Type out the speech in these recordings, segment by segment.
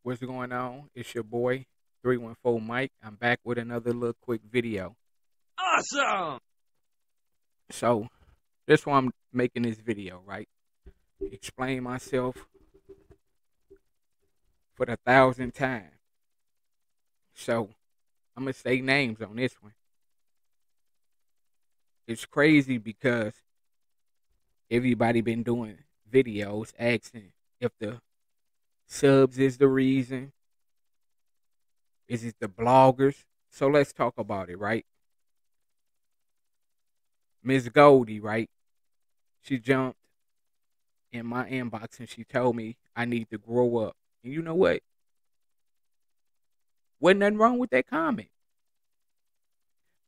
What's going on? It's your boy 314 Mike. I'm back with another little quick video. Awesome! So that's why I'm making this video, right? Explain myself for the thousandth time. So I'm gonna say names on this one. It's crazy because everybody been doing videos asking if the subs is the reason. Is it the bloggers? So let's talk about it, right? Miss Goldie, right? She jumped in my inbox and she told me I need to grow up. And you know what? Wasn't nothing wrong with that comment.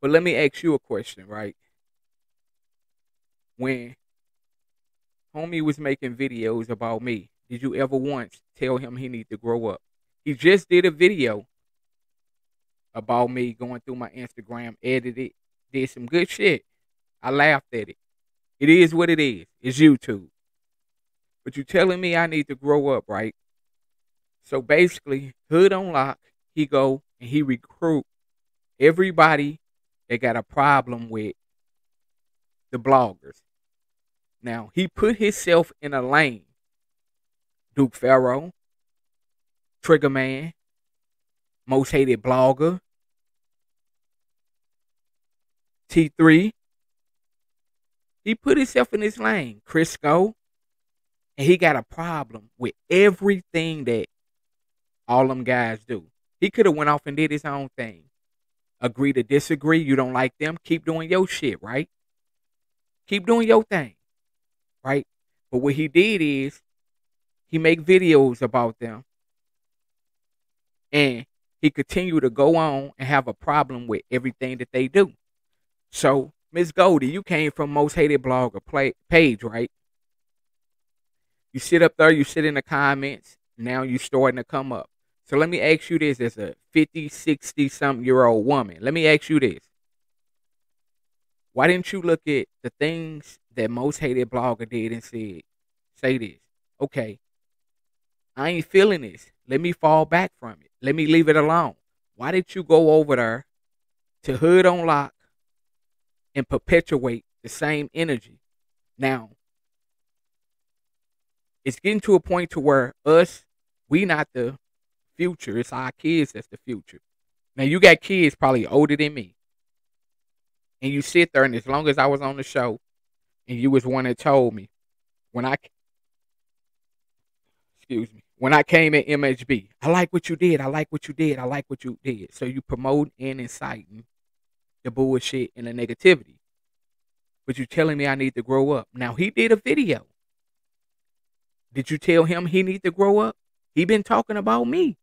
But let me ask you a question, right? When homie was making videos about me, did you ever once tell him he need to grow up? He just did a video about me going through my Instagram, edited, did some good shit. I laughed at it. It is what it is. It's YouTube. But you telling me I need to grow up, right? So basically, Hood on Lock, he go and he recruit everybody that got a problem with the bloggers. Now, he put himself in a lane. Duke Pharaoh, Trigger Man, Most Hated Blogger, T3. He put himself in his lane. Crisco. And he got a problem with everything that all them guys do. He could have went off and did his own thing. Agree to disagree. You don't like them. Keep doing your shit, right? Keep doing your thing, right? But what he did is he make videos about them, and he continued to go on and have a problem with everything that they do. So, Miss Goldie, you came from Most Hated Blogger page, right? You sit up there, you sit in the comments. Now you starting to come up. So let me ask you this as a 50, 60 something year old woman. Let me ask you this. Why didn't you look at the things that Most Hated Blogger did and say this? Okay, I ain't feeling this. Let me fall back from it. Let me leave it alone. Why did you go over there to Hood on Lock and perpetuate the same energy? Now, it's getting to a point to where we not the future. It's our kids that's the future. Now, you got kids probably older than me. And you sit there, and as long as I was on the show, and you was one that told me, when I, excuse me, when I came at MHB, I like what you did. I like what you did. I like what you did. So you promote and inciting the bullshit and the negativity. But you telling me I need to grow up. Now, he did a video. Did you tell him he need to grow up? He been talking about me.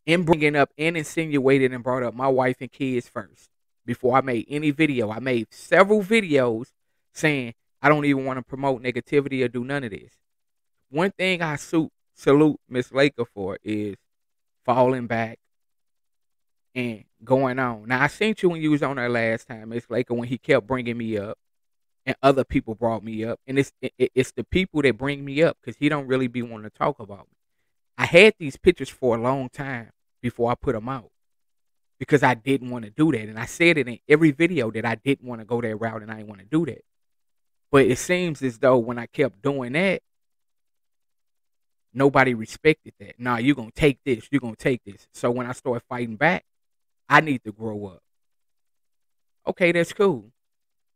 And bringing up and insinuated and brought up my wife and kids first. Before I made any video. I made several videos saying I don't even want to promote negativity or do none of this. One thing I salute Miss Laker for is falling back and going on. Now, I seen you when you was on there last time, Miss Laker, when he kept bringing me up and other people brought me up. And it's the people that bring me up because he don't really be wanting to talk about me. I had these pictures for a long time before I put them out because I didn't want to do that. And I said it in every video that I didn't want to go that route and I didn't want to do that. But it seems as though when I kept doing that, nobody respected that. Nah, you're going to take this. You're going to take this. So when I started fighting back, I need to grow up. Okay, that's cool.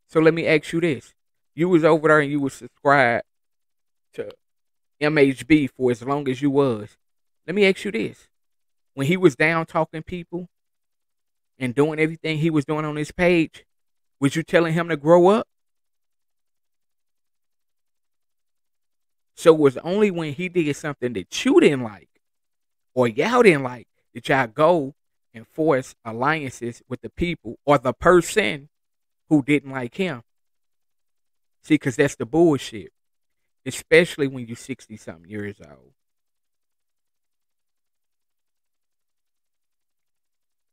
So let me ask you this. You was over there and you was subscribed to MHB for as long as you was. Let me ask you this. When he was down talking people and doing everything he was doing on his page, was you telling him to grow up? So it was only when he did something that you didn't like or y'all didn't like that y'all go and force alliances with the people or the person who didn't like him. See, because that's the bullshit. Especially when you're 60-something years old.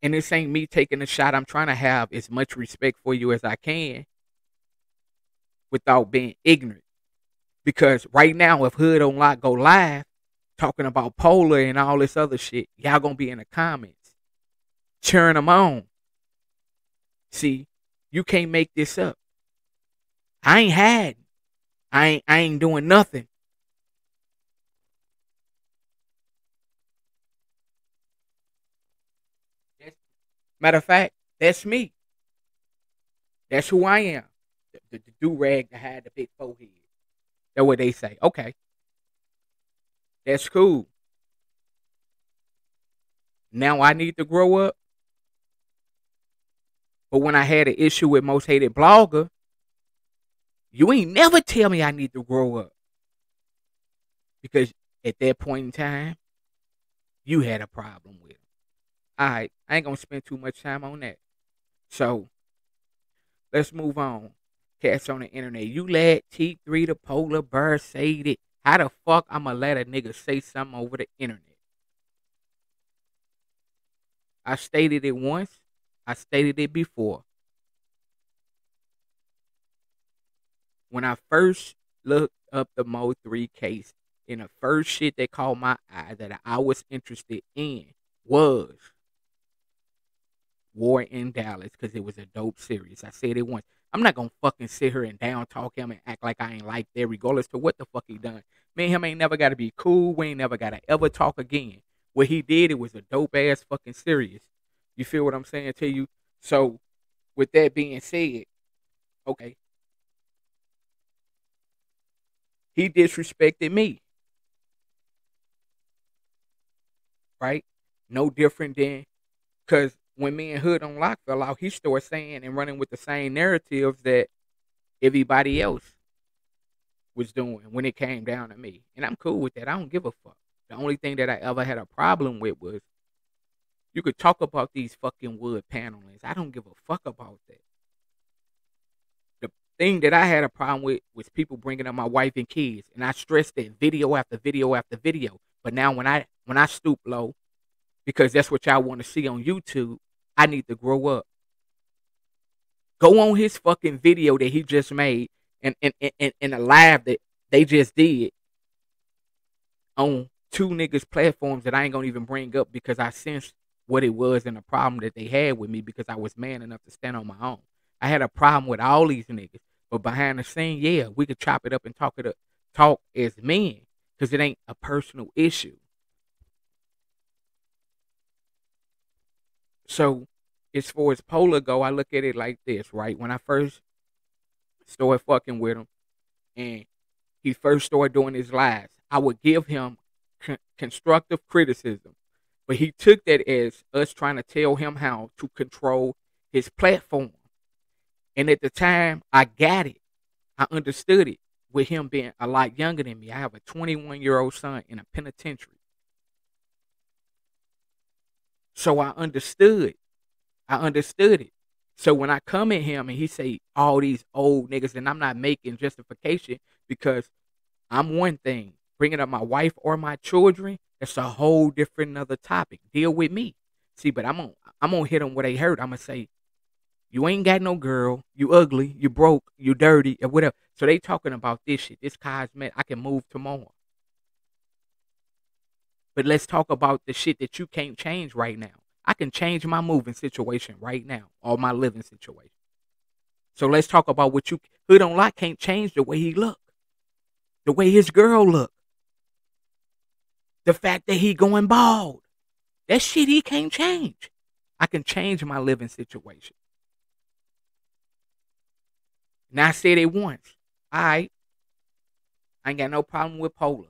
And this ain't me taking a shot. I'm trying to have as much respect for you as I can without being ignorant. Because right now, if Hood on Lock go live talking about Polar and all this other shit. Y'all gonna be in the comments cheering them on. See, you can't make this up. I ain't hiding. I ain't doing nothing. Matter of fact, that's me. That's who I am. The do rag that had the big forehead. That's what they say. Okay, that's cool. Now I need to grow up. But when I had an issue with Most Hated Blogger, you ain't never tell me I need to grow up. Because at that point in time, you had a problem with it. Alright, I ain't gonna spend too much time on that. So let's move on. Cats on the internet. You let T3 the Polar Bear say it. How the fuck I'ma let a nigga say something over the internet? I stated it once. I stated it before. When I first looked up the Mo 3 case, and the first shit that caught my eye that I was interested in was War in Dallas, because it was a dope series. I said it once. I'm not gonna fucking sit here and down talk him and act like I ain't like that, regardless to what the fuck he done. Me and him ain't never gotta be cool. We ain't never gotta ever talk again. What he did, it was a dope ass fucking series. You feel what I'm saying to you? So, with that being said, okay, he disrespected me, right? No different than, because when me and Hood on Lock fell out, he started saying and running with the same narratives that everybody else was doing when it came down to me. And I'm cool with that. I don't give a fuck. The only thing that I ever had a problem with was, you could talk about these fucking wood panelings. I don't give a fuck about that. The thing that I had a problem with was people bringing up my wife and kids, and I stressed that video after video after video. But now when I stoop low, because that's what y'all want to see on YouTube, I need to grow up. Go on his fucking video that he just made, and a live that they just did on two niggas platforms that I ain't gonna even bring up, because I sensed what it was and the problem that they had with me, because I was man enough to stand on my own. I had a problem with all these niggas, but behind the scene, yeah, we could chop it up and talk as men, because it ain't a personal issue. So, as far as Polar go, I look at it like this, right? When I first started fucking with him, and he first started doing his lives, I would give him constructive criticism, but he took that as us trying to tell him how to control his platform. And at the time, I got it. I understood it, with him being a lot younger than me. I have a 21-year-old son in a penitentiary. So I understood. I understood it. So when I come at him and he say all these old niggas, and I'm not making justification, because I'm one thing. Bringing up my wife or my children, that's a whole different other topic. Deal with me. See, but I'm gonna hit them where they hurt. I'm gonna say, you ain't got no girl, you ugly, you broke, you dirty, or whatever. So they talking about this shit, this cosmetic. I can move tomorrow. But let's talk about the shit that you can't change right now. I can change my moving situation right now, or my living situation. So let's talk about what you Hood on Lock can't change the way he look, the way his girl look, the fact that he going bald. That shit he can't change. I can change my living situation. Now I said it once. Alright. I ain't got no problem with Polar.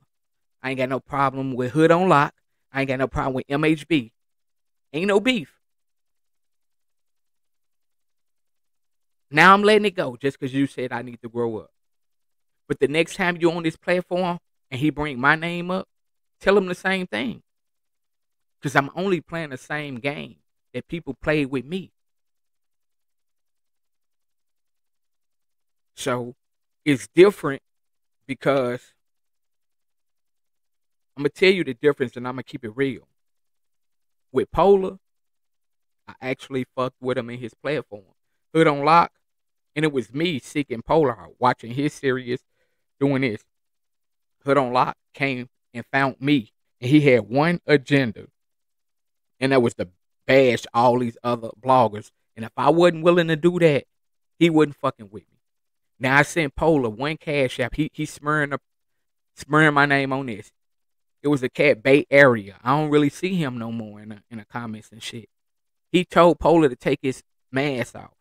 I ain't got no problem with Hood on Lock. I ain't got no problem with MHB. Ain't no beef. Now I'm letting it go just because you said I need to grow up. But the next time you're on this platform and he bring my name up, tell him the same thing. Because I'm only playing the same game that people played with me. So it's different, because I'm going to tell you the difference, and I'm going to keep it real. With Polar, I actually fucked with him in his platform. Hood on Lock, and it was me seeking Polar out, watching his series, doing this. Hood on Lock came and found me and he had one agenda, and that was to bash all these other bloggers. And if I wasn't willing to do that, he wasn't fucking with me. Now I sent Polar one cash app. He smearing my name on this. It was a cat Bay Area. I don't really see him no more in the comments and shit. He told Polar to take his mask off.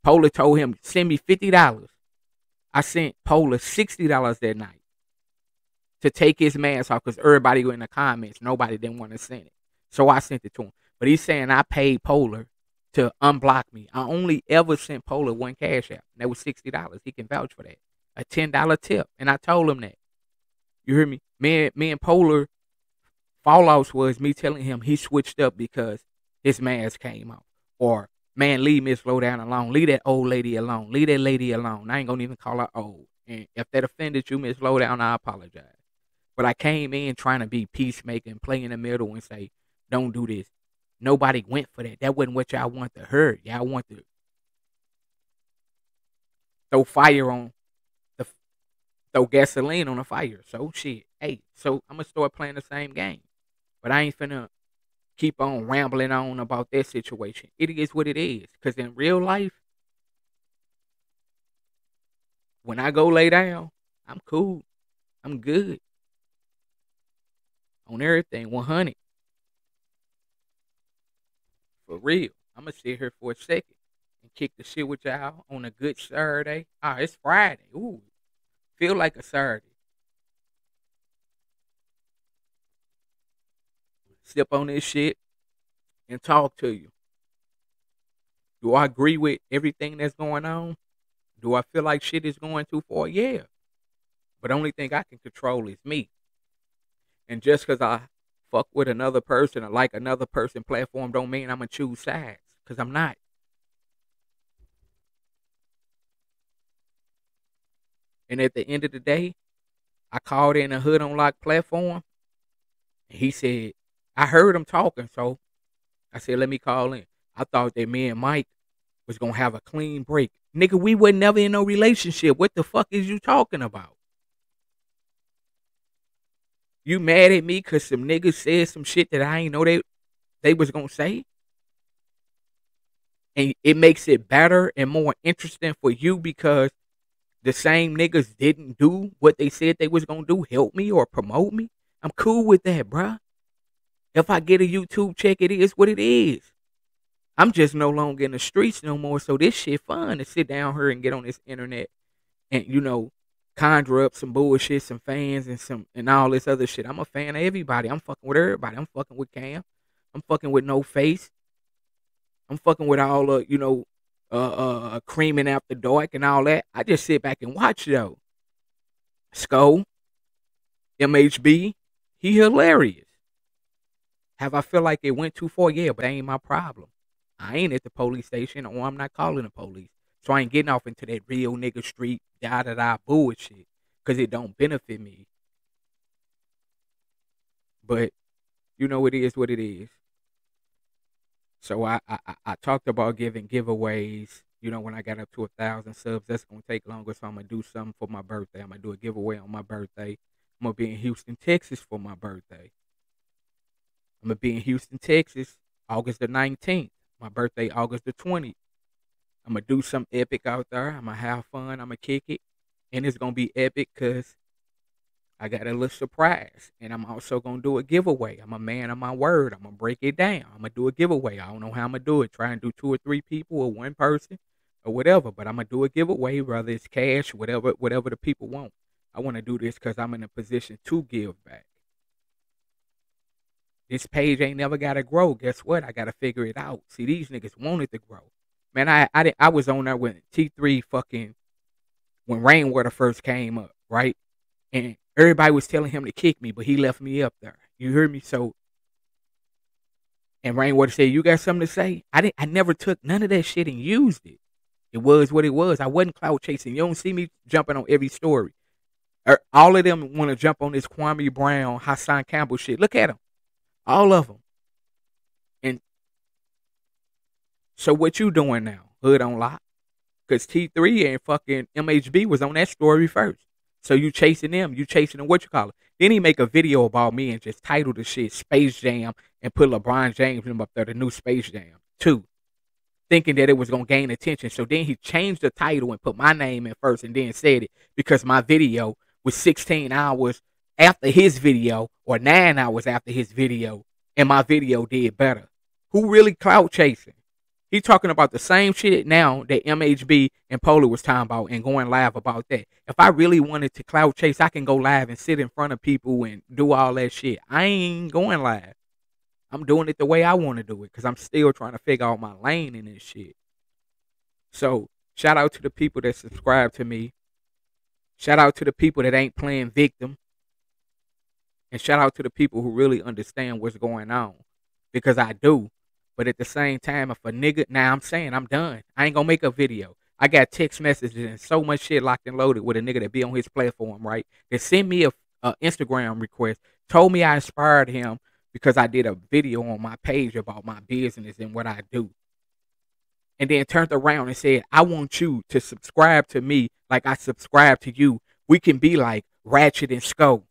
Polar told him, send me $50. I sent Polar $60 that night to take his mask off because everybody in the comments, nobody didn't want to send it. So I sent it to him. But he's saying I paid Polar to unblock me. I only ever sent Polar one cash app. And that was $60. He can vouch for that. A $10 tip. And I told him that. You hear me? Me and Polar fallouts was me telling him he switched up because his mask came off. Or, man, leave Miss Low Down alone. Leave that old lady alone. Leave that lady alone. I ain't going to even call her old. And if that offended you, Miss Low Down, I apologize. But I came in trying to be peacemaker and play in the middle and say, don't do this. Nobody went for that. That wasn't what y'all want to hear. Y'all want to throw fire on the throw gasoline on the fire. So shit. Hey, so I'm gonna start playing the same game. But I ain't finna keep on rambling on about that situation. It is what it is. Cause in real life, when I go lay down, I'm cool. I'm good. On everything, 100. For real. I'm gonna sit here for a second and kick the shit with y'all on a good Saturday. Ah, it's Friday. Ooh, feel like a Saturday. Sip on this shit and talk to you. Do I agree with everything that's going on? Do I feel like shit is going too far? Yeah. But the only thing I can control is me. And just because I fuck with another person or like another person platform don't mean I'm going to choose sides. Because I'm not. And at the end of the day, I called in a Hood Unlocked platform. And he said, I heard him talking. So I said, let me call in. I thought that me and Mike was going to have a clean break. Nigga, we were never in no relationship. What the fuck is you talking about? You mad at me because some niggas said some shit that I ain't know they was going to say? And it makes it better and more interesting for you because the same niggas didn't do what they said they was going to do, help me or promote me? I'm cool with that, bruh. If I get a YouTube check, it is what it is. I'm just no longer in the streets no more, so this shit fun to sit down here and get on this internet and, conjure up some bullshit, some fans and all this other shit. I'm a fan of everybody. I'm fucking with everybody. I'm fucking with Cam. I'm fucking with No Face. I'm fucking with all the, creaming after dark and all that. I just sit back and watch though. Sko, MHB, he hilarious. Have I feel like it went too far? Yeah, but that ain't my problem. I ain't at the police station or I'm not calling the police. So I ain't getting off into that real nigga street da-da-da bullshit. Because it don't benefit me. But, it is what it is. So I talked about giving giveaways. When I got up to 1,000 subs, that's going to take longer. So I'm going to do something for my birthday. I'm going to do a giveaway on my birthday. I'm going to be in Houston, Texas for my birthday. I'm going to be in Houston, Texas, August the 19th. My birthday, August the 20th. I'm going to do something epic out there. I'm going to have fun. I'm going to kick it. And it's going to be epic because I got a little surprise. And I'm also going to do a giveaway. I'm a man of my word. I'm going to break it down. I'm going to do a giveaway. I don't know how I'm going to do it. Try and do 2 or 3 people or one person or whatever. But I'm going to do a giveaway, whether it's cash, whatever the people want. I want to do this because I'm in a position to give back. This page ain't never got to grow. Guess what? I got to figure it out. See, these niggas wanted to grow. Man, I was on there when T3 when Rainwater first came up, right? And everybody was telling him to kick me, but he left me up there. You heard me? So, and Rainwater said, you got something to say? I never took none of that shit and used it. It was what it was. I wasn't clout chasing. You don't see me jumping on every story. All of them want to jump on this Kwame Brown, Hassan Campbell shit. Look at them. All of them. And so what you doing now? Hood Unlocked? Because T3 and fucking MHB was on that story first. So you chasing them, you chasing them, what you call it. Then he make a video about me and just title the shit Space Jam and put LeBron James in up there, the new Space Jam 2, thinking that it was gonna gain attention. So then he changed the title and put my name in first and then said it because my video was 16 hours after his video or 9 hours after his video, and my video did better. Who really clout chasing? He talking about the same shit now that MHB and Polar was talking about and going live about that. If I really wanted to clout chase, I can go live and sit in front of people and do all that shit. I ain't going live. I'm doing it the way I want to do it because I'm still trying to figure out my lane in this shit. So shout out to the people that subscribe to me. Shout out to the people that ain't playing victim. And shout out to the people who really understand what's going on. Because I do. But at the same time, if a nigga, now I'm saying I'm done. I ain't gonna make a video. I got text messages and so much shit locked and loaded with a nigga that be on his platform, right? That sent me a Instagram request, told me I inspired him because I did a video on my page about my business and what I do. And then turned around and said, I want you to subscribe to me like I subscribe to you. We can be like Ratchet and Scope,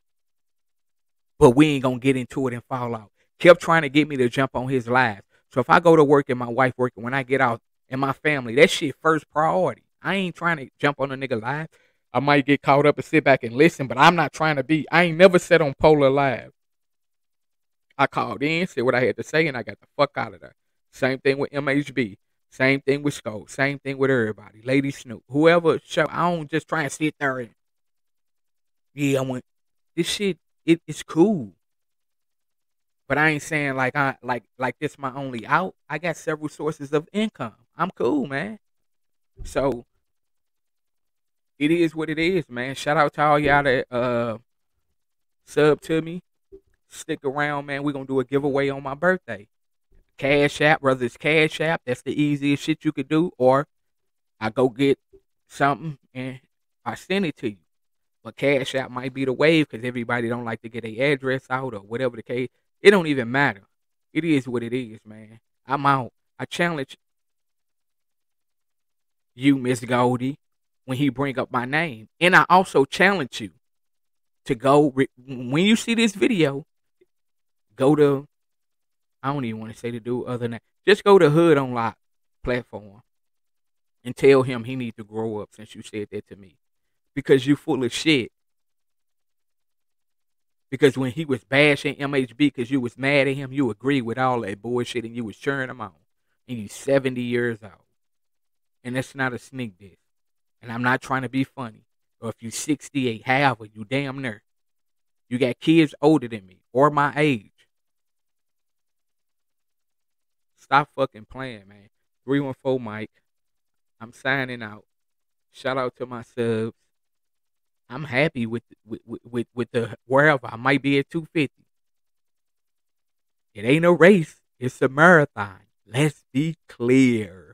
but we ain't gonna get into it and fall out. Kept trying to get me to jump on his live. So if I go to work and my wife working, when I get out and my family, that shit first priority. I ain't trying to jump on a nigga live. I might get caught up and sit back and listen, but I'm not trying to be. I ain't never said on Polar Live. I called in, said what I had to say, and I got the fuck out of there. Same thing with MHB. Same thing with Scope. Same thing with everybody. Lady Snoop. Whoever show. I don't just try and sit there and, yeah, I want this shit. It's cool. But I ain't saying like this my only out. I got several sources of income. I'm cool, man. So it is what it is, man. Shout out to all y'all that sub to me. Stick around, man. We're gonna do a giveaway on my birthday. Cash App, whether it's Cash App, that's the easiest shit you could do, or I go get something and I send it to you. But Cash App might be the wave because everybody don't like to get their address out or whatever the case. It don't even matter. It is what it is, man. I'm out. I challenge you, Miss Goldie, when he bring up my name. And I also challenge you to go, when you see this video, go to, I don't even want to say to do other than that. Just go to Hood Unlocked platform and tell him he needs to grow up since you said that to me. Because you full of shit. Because when he was bashing MHB because you was mad at him, you agreed with all that bullshit and you was cheering him on. And he's 70 years old. And that's not a sneak diss. And I'm not trying to be funny. Or if you 68, however, you damn near. You got kids older than me or my age. Stop fucking playing, man. 314 Mike. I'm signing out. Shout out to my subs. I'm happy with the wherever. I might be at 250. It ain't a race. It's a marathon. Let's be clear.